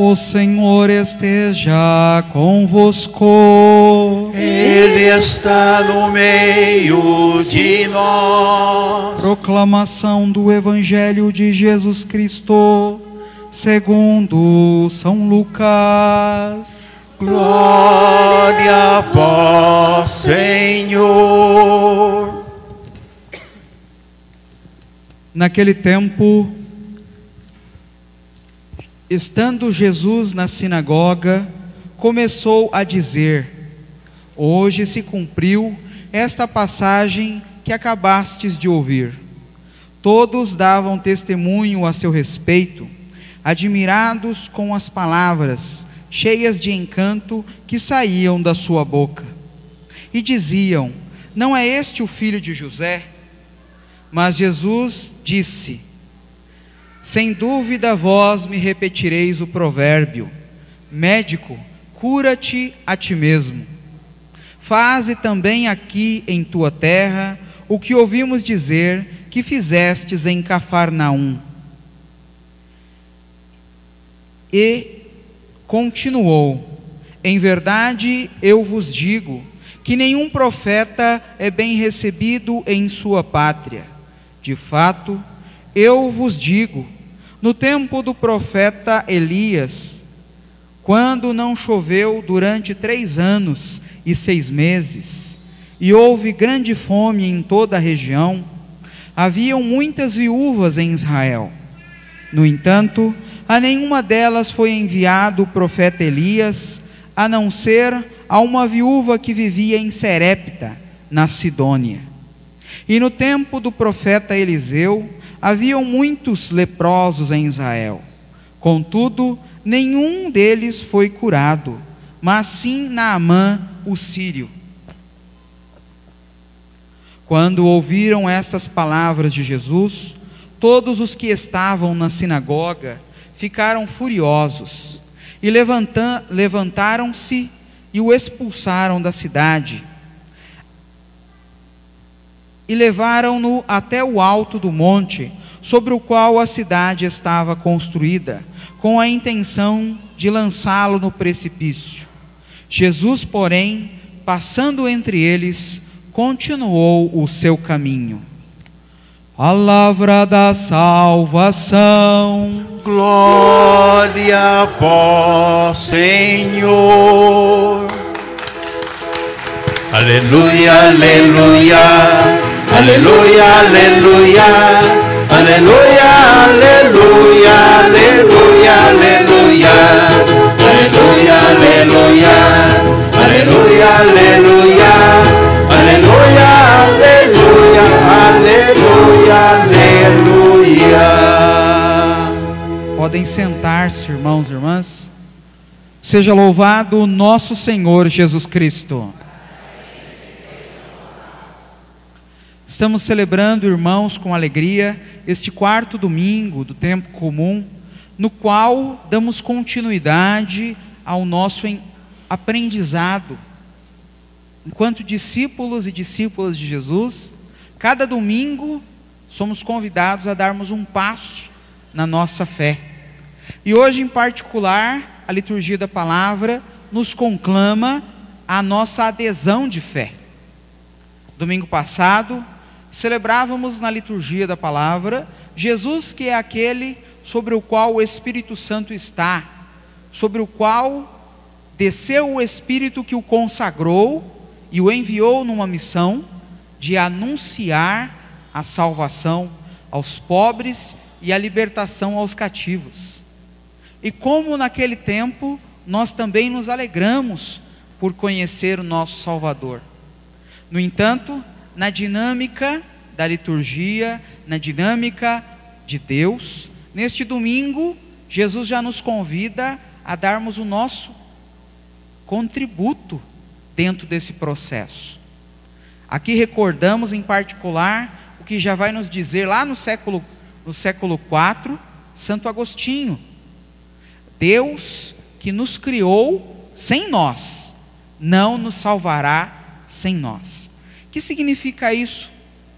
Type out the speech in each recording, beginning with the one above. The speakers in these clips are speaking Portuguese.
O Senhor esteja convosco. Ele está no meio de nós. Proclamação do Evangelho de Jesus Cristo, segundo São Lucas. Glória a vós, Senhor. Naquele tempo, estando Jesus na sinagoga, começou a dizer: hoje se cumpriu esta passagem que acabastes de ouvir. Todos davam testemunho a seu respeito, admirados com as palavras cheias de encanto que saíam da sua boca. E diziam: não é este o filho de José? Mas Jesus disse: sem dúvida vós me repetireis o provérbio: médico, cura-te a ti mesmo. Faze também aqui em tua terra o que ouvimos dizer que fizestes em Cafarnaum. E continuou: em verdade eu vos digo que nenhum profeta é bem recebido em sua pátria. De fato, eu vos digo, no tempo do profeta Elias, quando não choveu durante 3 anos e 6 meses, e houve grande fome em toda a região, haviam muitas viúvas em Israel. No entanto, a nenhuma delas foi enviado o profeta Elias, a não ser a uma viúva que vivia em Serepta, na Sidônia. E no tempo do profeta Eliseu, haviam muitos leprosos em Israel. Contudo, nenhum deles foi curado, mas sim Naamã, o sírio. Quando ouviram estas palavras de Jesus, todos os que estavam na sinagoga ficaram furiosos e levantaram-se e o expulsaram da cidade. E levaram-no até o alto do monte, sobre o qual a cidade estava construída, com a intenção de lançá-lo no precipício. Jesus, porém, passando entre eles, continuou o seu caminho. Palavra da salvação. Glória a vós, Senhor. Aleluia, aleluia. Aleluia, aleluia, aleluia, aleluia, aleluia, aleluia, aleluia, aleluia, aleluia, aleluia, aleluia, aleluia, aleluia. Podem sentar-se, irmãos e irmãs. Seja louvado o nosso Senhor Jesus Cristo. Estamos celebrando, irmãos, com alegria, este 4º domingo do tempo comum, no qual damos continuidade ao nosso aprendizado. Enquanto discípulos e discípulas de Jesus, cada domingo somos convidados a darmos um passo na nossa fé. E hoje, em particular, a liturgia da palavra nos conclama a nossa adesão de fé. Domingo passado, celebrávamos na liturgia da palavra Jesus, que é aquele sobre o qual o Espírito Santo está, sobre o qual desceu o Espírito que o consagrou e o enviou numa missão de anunciar a salvação aos pobres e a libertação aos cativos. E como naquele tempo nós também nos alegramos por conhecer o nosso Salvador. No entanto, na dinâmica da liturgia, na dinâmica de Deus, neste domingo, Jesus já nos convida a darmos o nosso contributo dentro desse processo. Aqui recordamos em particular o que já vai nos dizer lá no século IV, Santo Agostinho: Deus que nos criou sem nós, não nos salvará sem nós. O que significa isso?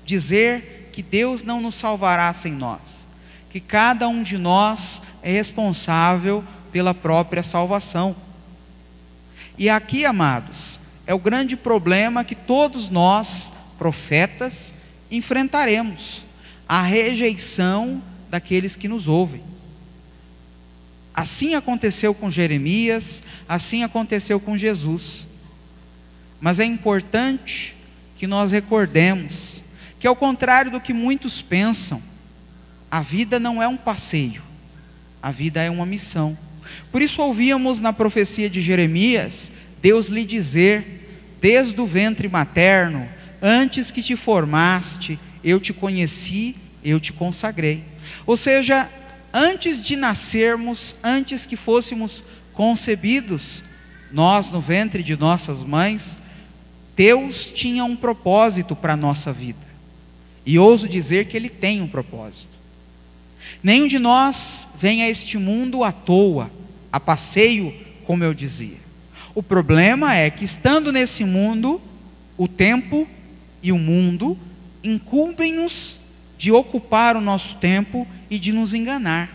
Dizer que Deus não nos salvará sem nós, que cada um de nós é responsável pela própria salvação. E aqui, amados, é o grande problema que todos nós, profetas, enfrentaremos: a rejeição daqueles que nos ouvem. Assim aconteceu com Jeremias, assim aconteceu com Jesus. Mas é importante que nós recordemos que, ao contrário do que muitos pensam, a vida não é um passeio, a vida é uma missão. Por isso ouvíamos na profecia de Jeremias, Deus lhe dizer: desde o ventre materno, antes que te formaste, eu te conheci, eu te consagrei. Ou seja, antes de nascermos, antes que fôssemos concebidos, nós no ventre de nossas mães, Deus tinha um propósito para a nossa vida. E ouso dizer que Ele tem um propósito. Nenhum de nós vem a este mundo à toa, a passeio, como eu dizia. O problema é que, estando nesse mundo, o tempo e o mundo incumbem-nos de ocupar o nosso tempo e de nos enganar.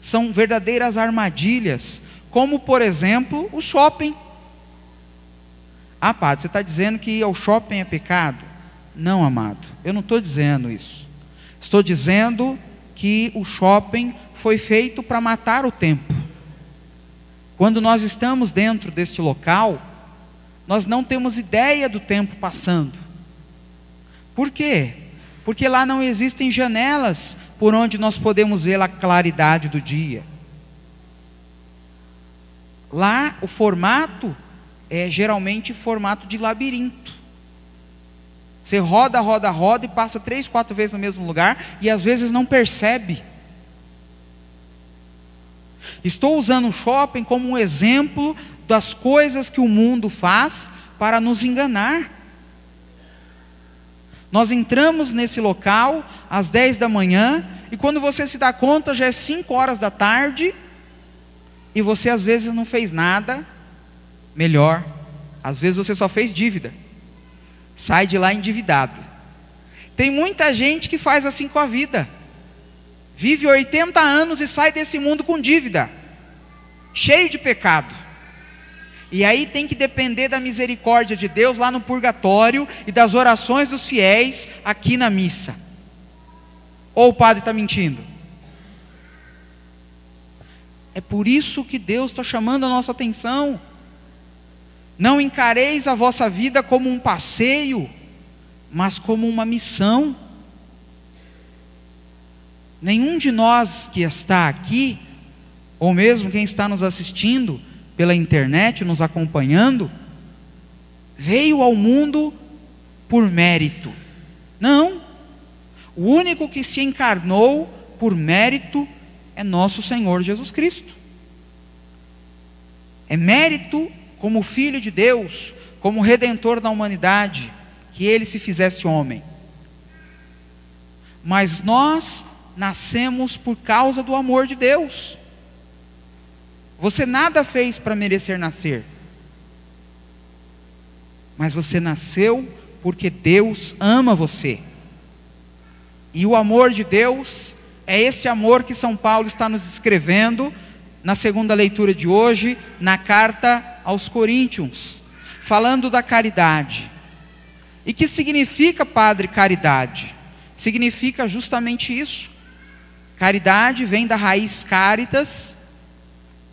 São verdadeiras armadilhas, como por exemplo o shopping. Ah, padre, você está dizendo que ir ao shopping é pecado? Não, amado, eu não estou dizendo isso. Estou dizendo que o shopping foi feito para matar o tempo. Quando nós estamos dentro deste local, nós não temos ideia do tempo passando. Por quê? Porque lá não existem janelas por onde nós podemos ver a claridade do dia. Lá o formato é geralmente formato de labirinto. Você roda, roda, roda e passa 3, 4 vezes no mesmo lugar e às vezes não percebe. Estou usando o shopping como um exemplo das coisas que o mundo faz para nos enganar. Nós entramos nesse local às 10 da manhã e quando você se dá conta já é 5 horas da tarde e você às vezes não fez nada. Melhor, às vezes você só fez dívida. Sai de lá endividado. Tem muita gente que faz assim com a vida. Vive 80 anos e sai desse mundo com dívida, cheio de pecado. E aí tem que depender da misericórdia de Deus lá no purgatório e das orações dos fiéis aqui na missa. Ou o padre está mentindo? É por isso que Deus está chamando a nossa atenção. Não encareis a vossa vida como um passeio, mas como uma missão. Nenhum de nós que está aqui, ou mesmo quem está nos assistindo pela internet, nos acompanhando, veio ao mundo por mérito. Não. O único que se encarnou por mérito é nosso Senhor Jesus Cristo. É mérito como Filho de Deus, como Redentor da humanidade, que Ele se fizesse homem. Mas nós nascemos por causa do amor de Deus. Você nada fez para merecer nascer, mas você nasceu porque Deus ama você. E o amor de Deus é esse amor que São Paulo está nos descrevendo na segunda leitura de hoje, na carta aos Coríntios, falando da caridade. E que significa, padre, caridade? Significa justamente isso. Caridade vem da raiz caritas,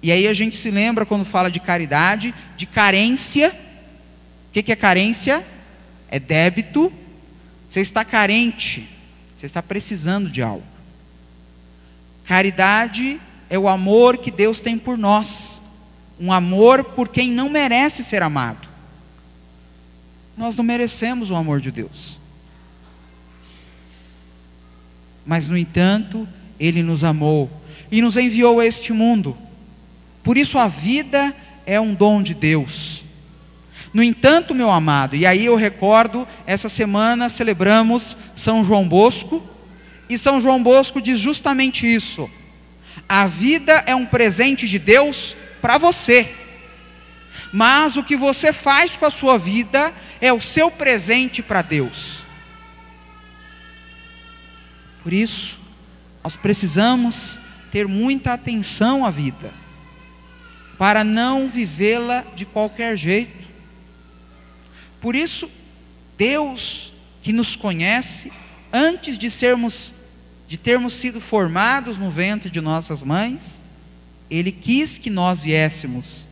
e aí a gente se lembra quando fala de caridade, de carência. O que é carência? É débito. Você está carente, você está precisando de algo. Caridade é o amor que Deus tem por nós, um amor por quem não merece ser amado. Nós não merecemos o amor de Deus, mas no entanto Ele nos amou e nos enviou a este mundo. Por isso a vida é um dom de Deus. No entanto, meu amado, e aí eu recordo, essa semana celebramos São João Bosco, e São João Bosco diz justamente isso: a vida é um presente de Deus para você, mas o que você faz com a sua vida é o seu presente para Deus. Por isso, nós precisamos ter muita atenção à vida. para não vivê-la de qualquer jeito. Por isso, Deus, que nos conhece antes de termos sido formados no ventre de nossas mães, Ele quis que nós viéssemos,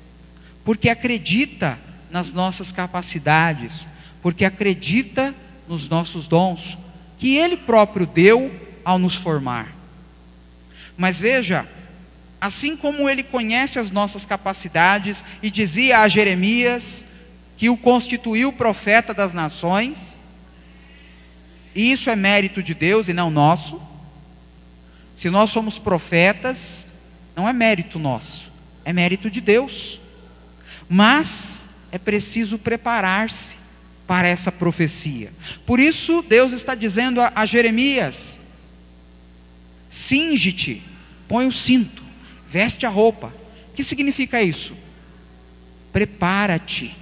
porque acredita nas nossas capacidades, porque acredita nos nossos dons, que Ele próprio deu ao nos formar. Mas veja, assim como Ele conhece as nossas capacidades e dizia a Jeremias que o constituiu profeta das nações, e isso é mérito de Deus e não nosso. Se nós somos profetas, não é mérito nosso, é mérito de Deus. Mas é preciso preparar-se para essa profecia. Por isso Deus está dizendo a Jeremias: cinge-te, põe o cinto, veste a roupa. O que significa isso? Prepara-te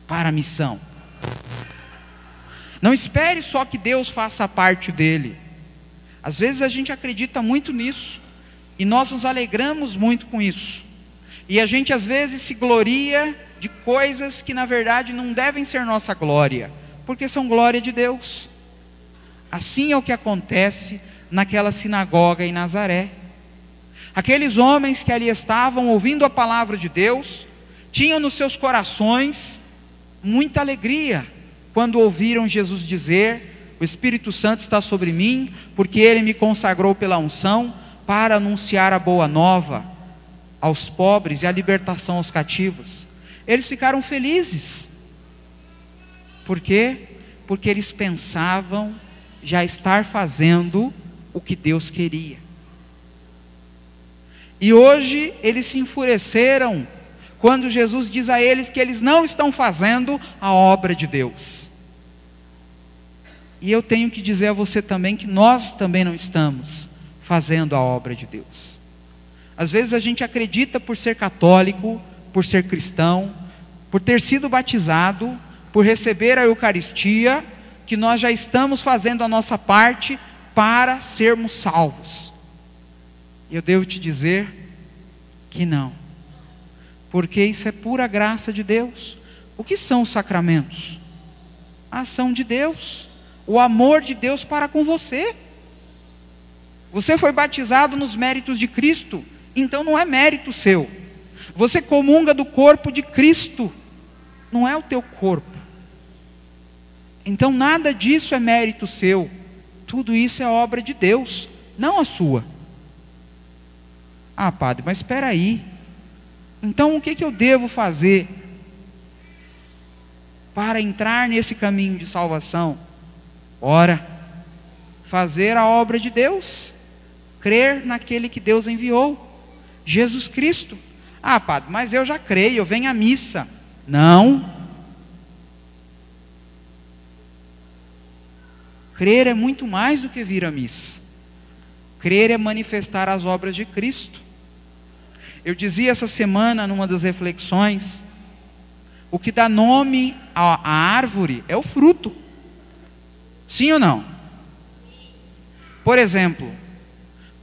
para a missão. Não espere só que Deus faça a parte dele. Às vezes a gente acredita muito nisso, e nós nos alegramos muito com isso, e a gente às vezes se gloria de coisas que na verdade não devem ser nossa glória, porque são glória de Deus. Assim é o que acontece naquela sinagoga em Nazaré. Aqueles homens que ali estavam ouvindo a palavra de Deus, tinham nos seus corações muita alegria, quando ouviram Jesus dizer: o Espírito Santo está sobre mim, porque Ele me consagrou pela unção, para anunciar a boa nova aos pobres e a libertação aos cativos. Eles ficaram felizes. Por quê? Porque eles pensavam já estar fazendo o que Deus queria. E hoje eles se enfureceram quando Jesus diz a eles que eles não estão fazendo a obra de Deus. E eu tenho que dizer a você também que nós também não estamos fazendo a obra de Deus. Às vezes a gente acredita, por ser católico, por ser cristão, por ter sido batizado, por receber a Eucaristia, que nós já estamos fazendo a nossa parte para sermos salvos. E eu devo te dizer que não, porque isso é pura graça de Deus. O que são os sacramentos? A ação de Deus, o amor de Deus para com você. Você foi batizado nos méritos de Cristo, então não é mérito seu. Você comunga do corpo de Cristo, não é o teu corpo. Então nada disso é mérito seu. Tudo isso é obra de Deus, não a sua. Ah, padre, mas espera aí. Então o que eu devo fazer para entrar nesse caminho de salvação? Ora, fazer a obra de Deus, crer naquele que Deus enviou, Jesus Cristo. Ah, padre, mas eu já creio, eu venho à missa. Não. Crer é muito mais do que vir à missa. Crer é manifestar as obras de Cristo. Eu dizia essa semana numa das reflexões, o que dá nome à árvore é o fruto. Sim ou não? Por exemplo,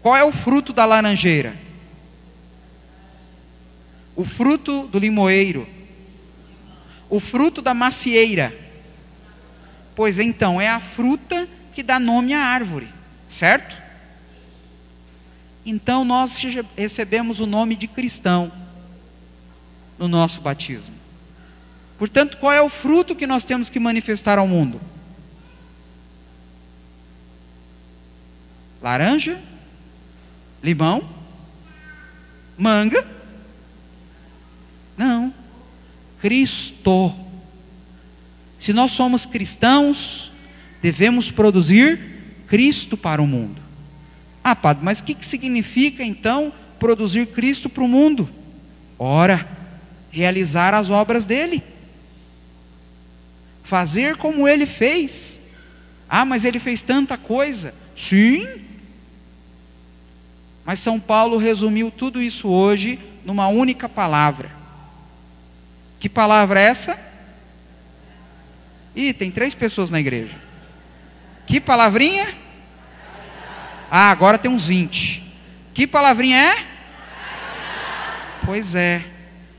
qual é o fruto da laranjeira? O fruto do limoeiro? O fruto da macieira? Pois então, é a fruta que dá nome à árvore, certo? Então nós recebemos o nome de cristão no nosso batismo. Portanto, qual é o fruto que nós temos que manifestar ao mundo? Laranja? Limão? Manga? Não. Cristo. Se nós somos cristãos, devemos produzir Cristo para o mundo. Ah, padre, mas o que significa então produzir Cristo para o mundo? Ora, realizar as obras dele, fazer como ele fez. Ah, mas ele fez tanta coisa. Sim, mas São Paulo resumiu tudo isso hoje numa única palavra. Que palavra é essa? Ih, tem 3 pessoas na igreja. Que palavrinha? Ah, agora tem uns 20. Que palavrinha é? Pois é.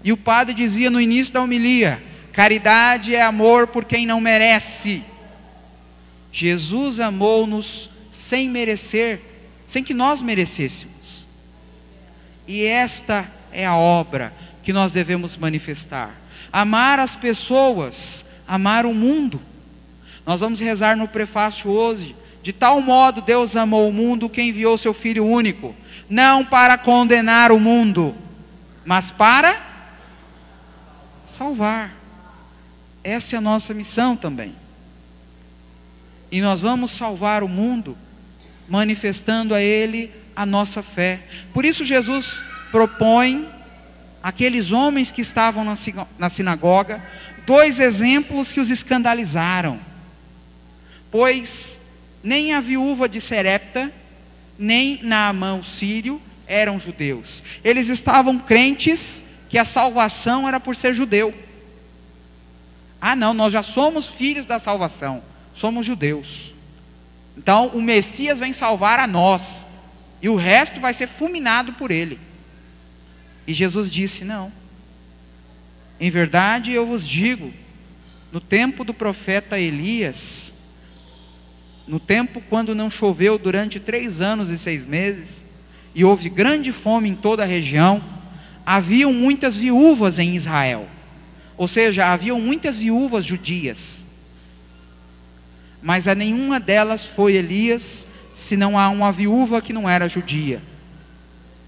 E o padre dizia no início da homilia: caridade é amor por quem não merece. Jesus amou-nos sem merecer, sem que nós merecêssemos. E esta é a obra que nós devemos manifestar: amar as pessoas, amar o mundo. Nós vamos rezar no prefácio hoje: de tal modo Deus amou o mundo que enviou seu Filho único, não para condenar o mundo, mas para salvar. Essa é a nossa missão também. E nós vamos salvar o mundo manifestando a Ele a nossa fé. Por isso Jesus propõe àqueles homens que estavam na sinagoga 2 exemplos que os escandalizaram. Pois nem a viúva de Serepta, nem Naamã o sírio eram judeus. Eles estavam crentes que a salvação era por ser judeu. Ah não, nós já somos filhos da salvação, somos judeus. Então o Messias vem salvar a nós, e o resto vai ser fulminado por ele. E Jesus disse: não. Em verdade eu vos digo, no tempo do profeta Elias, no tempo quando não choveu durante 3 anos e 6 meses, e houve grande fome em toda a região, haviam muitas viúvas em Israel. Ou seja, haviam muitas viúvas judias. Mas a nenhuma delas foi Elias, senão a uma viúva que não era judia,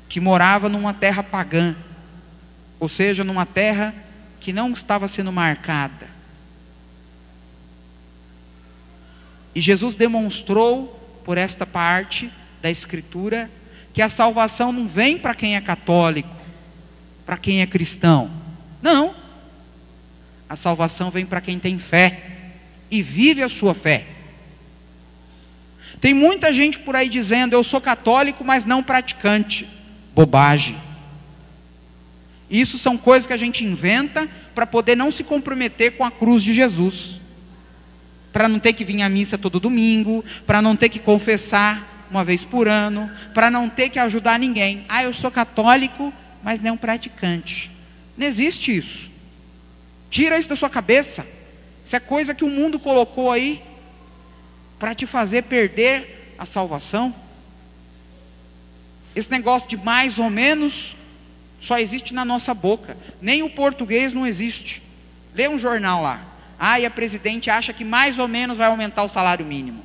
que morava numa terra pagã, ou seja, numa terra que não estava sendo marcada. E Jesus demonstrou, por esta parte da Escritura, que a salvação não vem para quem é católico, para quem é cristão. Não. A salvação vem para quem tem fé e vive a sua fé. Tem muita gente por aí dizendo: eu sou católico, mas não praticante. Bobagem. Isso são coisas que a gente inventa para poder não se comprometer com a cruz de Jesus, para não ter que vir à missa todo domingo, para não ter que confessar uma vez por ano, para não ter que ajudar ninguém. Ah, eu sou católico, mas não praticante. Não existe isso. Tira isso da sua cabeça. Isso é coisa que o mundo colocou aí para te fazer perder a salvação. Esse negócio de mais ou menos só existe na nossa boca. Nem o português não existe. Lê um jornal lá: ah, e a presidente acha que mais ou menos vai aumentar o salário mínimo.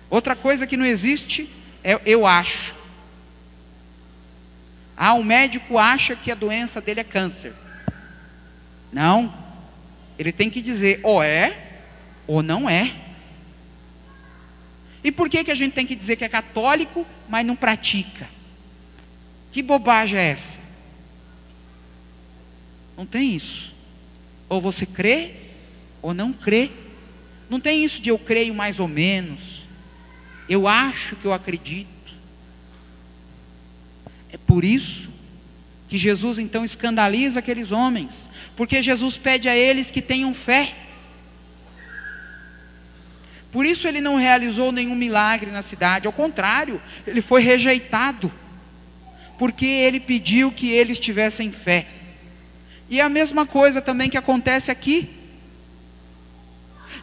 Outra coisa que não existe é eu acho. Ah, o médico acha que a doença dele é câncer. Não. Ele tem que dizer ou é ou não é. E por que a gente tem que dizer que é católico, mas não pratica? Que bobagem é essa? Não tem isso. Ou você crê ou não crê. Não tem isso de eu creio mais ou menos, eu acho que eu acredito. É por isso que Jesus então escandaliza aqueles homens, porque Jesus pede a eles que tenham fé. Por isso ele não realizou nenhum milagre na cidade, ao contrário, ele foi rejeitado, porque ele pediu que eles tivessem fé. E é a mesma coisa também que acontece aqui.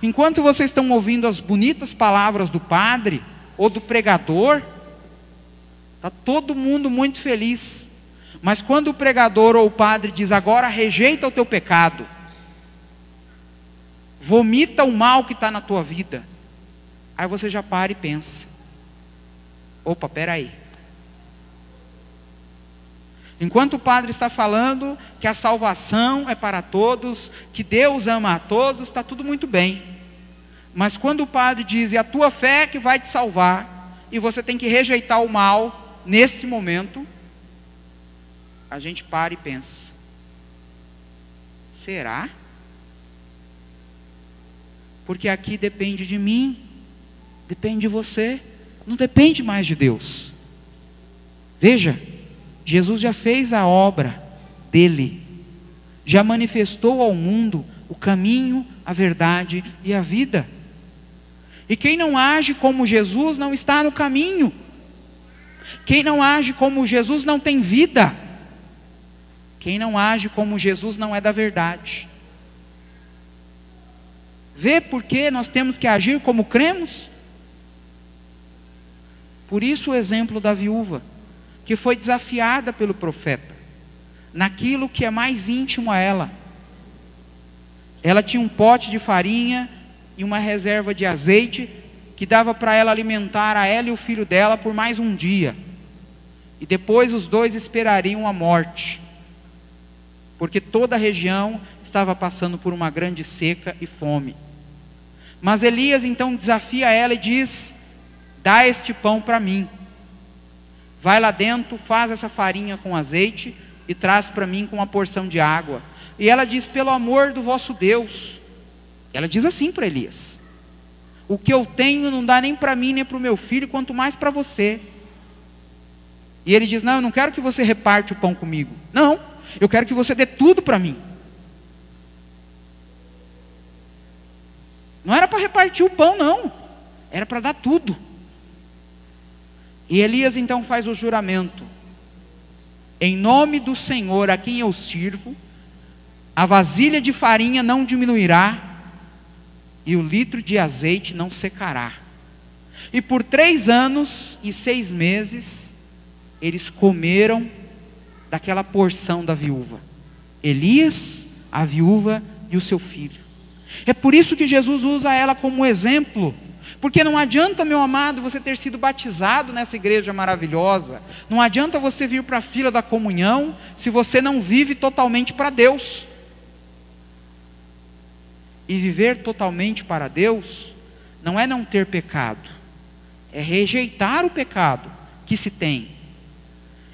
Enquanto vocês estão ouvindo as bonitas palavras do padre ou do pregador, está todo mundo muito feliz. Mas quando o pregador ou o padre diz: agora rejeita o teu pecado, vomita o mal que está na tua vida, aí você já para e pensa: opa, peraí. Enquanto o padre está falando que a salvação é para todos, que Deus ama a todos, está tudo muito bem. Mas quando o padre diz: é a tua fé que vai te salvar, e você tem que rejeitar o mal nesse momento, a gente para e pensa: será? Porque aqui depende de mim, depende de você, não depende mais de Deus. Veja, Jesus já fez a obra dele, já manifestou ao mundo o caminho, a verdade e a vida. E quem não age como Jesus não está no caminho. Quem não age como Jesus não tem vida. Quem não age como Jesus não é da verdade. Vê por que nós temos que agir como cremos? Por isso o exemplo da viúva, que foi desafiada pelo profeta, naquilo que é mais íntimo a ela. Ela tinha um pote de farinha e uma reserva de azeite, que dava para ela alimentar a ela e o filho dela por mais um dia. E depois os dois esperariam a morte, porque toda a região estava passando por uma grande seca e fome. Mas Elias então desafia ela e diz: dá este pão para mim. Vai lá dentro, faz essa farinha com azeite e traz para mim com uma porção de água. E ela diz: pelo amor do vosso Deus. Ela diz assim para Elias: o que eu tenho não dá nem para mim nem para o meu filho, quanto mais para você. E ele diz: não, eu não quero que você reparte o pão comigo. Não, eu quero que você dê tudo para mim. Não era para repartir o pão, não. Era para dar tudo. E Elias então faz o juramento: em nome do Senhor a quem eu sirvo, a vasilha de farinha não diminuirá, e o litro de azeite não secará. E por 3 anos e 6 meses, eles comeram daquela porção da viúva. Elias, a viúva e o seu filho. É por isso que Jesus usa ela como exemplo. Porque não adianta, meu amado, você ter sido batizado nessa igreja maravilhosa. Não adianta você vir para a fila da comunhão, se você não vive totalmente para Deus. E viver totalmente para Deus não é não ter pecado, é rejeitar o pecado que se tem,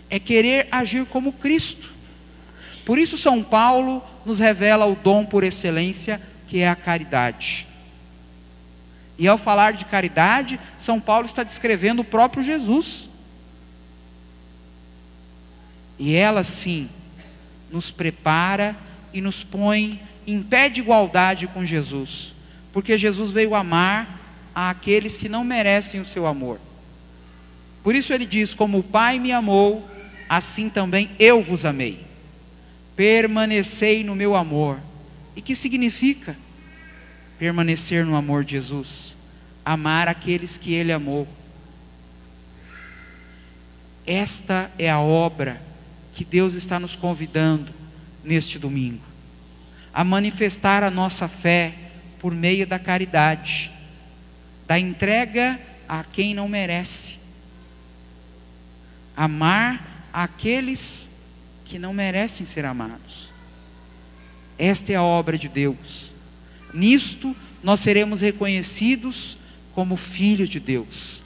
é querer agir como Cristo. Por isso São Paulo nos revela o dom por excelência, que é a caridade. E ao falar de caridade, São Paulo está descrevendo o próprio Jesus. E ela sim nos prepara e nos põe em pé de igualdade com Jesus, porque Jesus veio amar àqueles que não merecem o seu amor. Por isso ele diz: como o Pai me amou, assim também eu vos amei. Permanecei no meu amor. E que significa permanecer no amor de Jesus? Amar aqueles que Ele amou. Esta é a obra que Deus está nos convidando neste domingo, a manifestar a nossa fé por meio da caridade, da entrega a quem não merece, amar aqueles que não merecem ser amados. Esta é a obra de Deus. Nisto nós seremos reconhecidos como filhos de Deus,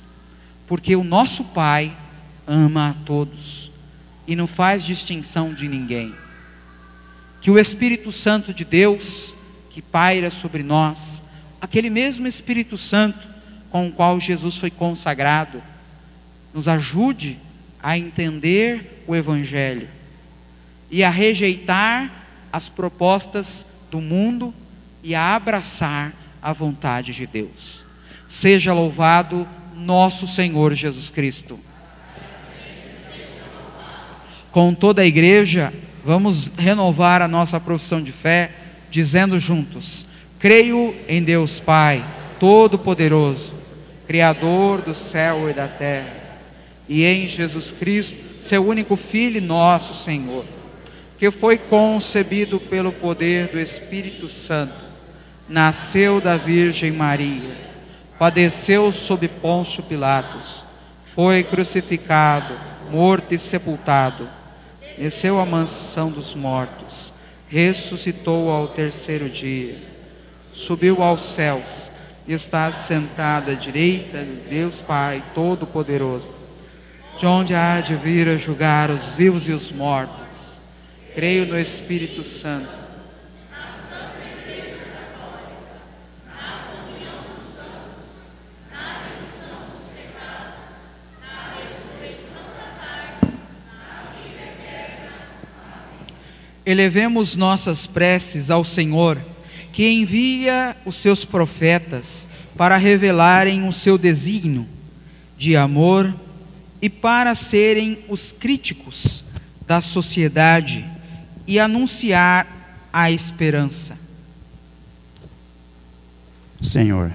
porque o nosso Pai ama a todos e não faz distinção de ninguém. Que o Espírito Santo de Deus, que paira sobre nós, aquele mesmo Espírito Santo com o qual Jesus foi consagrado, nos ajude a entender o Evangelho e a rejeitar as propostas do mundo e a abraçar a vontade de Deus. Seja louvado nosso Senhor Jesus Cristo. Com toda a igreja, vamos renovar a nossa profissão de fé, dizendo juntos: creio em Deus Pai, Todo-Poderoso, Criador do céu e da terra, e em Jesus Cristo, seu único Filho, nosso Senhor, que foi concebido pelo poder do Espírito Santo, nasceu da Virgem Maria, padeceu sob Pôncio Pilatos, foi crucificado, morto e sepultado, desceu à mansão dos mortos, ressuscitou ao 3º dia, subiu aos céus, e está sentado à direita de Deus Pai Todo-Poderoso, de onde há de vir a julgar os vivos e os mortos. Creio no Espírito Santo, na Santa Igreja Católica, na comunhão dos santos, na remissão dos pecados, na ressurreição da carne, na vida eterna. Amém. Elevemos nossas preces ao Senhor, que envia os seus profetas para revelarem o seu desígnio de amor e para serem os críticos da sociedade e anunciar a esperança. Senhor,